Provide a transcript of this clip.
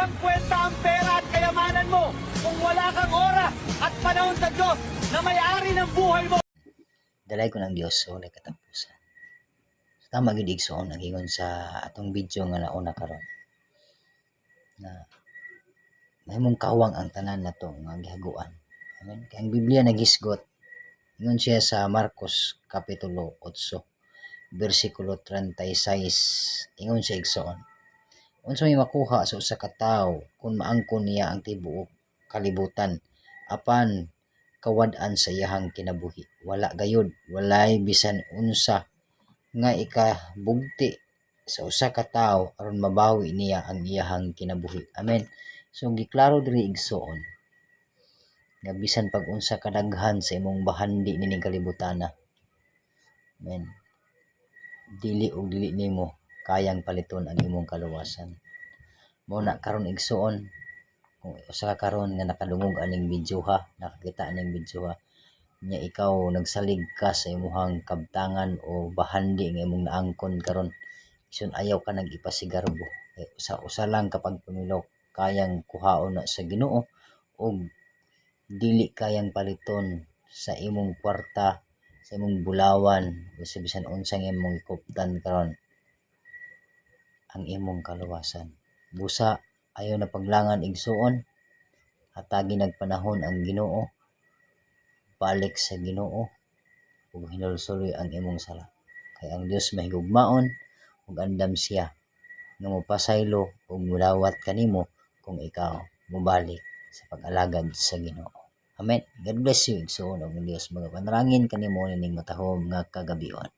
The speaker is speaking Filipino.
walang kwenta ang pera at kayamanan mo kung wala kang oras at panahon sa Diyos na may-ari ng buhay mo. Dalay ko ng Dios so wala katapusan. Tama gid igsoon ang ingon sa atong video nga nauna karon. Na mahimong kawang ang tanan nato nga gihaguan. Amen. Kay ang Biblia nagisgot ingon siya sa Marcos kapitulo 8 bersikulo 36. Ingon siya igsoon. Unsa may makuha sa usa ka tawo kung maangkon niya ang tibuok kalibutan apan kawad-an sa iyahang kinabuhi. Wala gayud, walay bisan unsa nga ikabugti sa usa ka tawo aron mabawi niya ang iyahang kinabuhi. Amen. So giklaro diri igsoon nga bisan pag unsa kadaghan sa imong bahandi nining kalibutana. Amen. Dili nimo kayang paliton ang imong kaluwasan. Mao na karon igsoon kung usa ka karon nga nakadungog aning video ha, nakakita aning video ha, nya ikaw nagsalig ka sa imong kabtangan o bahandi nga imong naangkon karon. Isun ayaw ka nang ipasigarbo. Usa lang kapag pumilok kayang kuhaon na sa Ginoo o dili kayang paliton sa imong kwarta, sa imong bulawan o sa bisan unsang imong ikuptan karon ang imong kaluwasan. Busa ayaw na paglangan igsuon, hatagi nagpanahon ang Ginoo, balik sa Ginoo ug hinulsuloy ang imong sala. Kay ang Dios mahigugmaon ug andam siya nga mopasaylo ug mulawat kanimo kung ikaw mobalik sa pag-alagad sa Ginoo. Amen. God bless you igsoon og Dios mga panalangin kanimo nining matahom nga kagabion.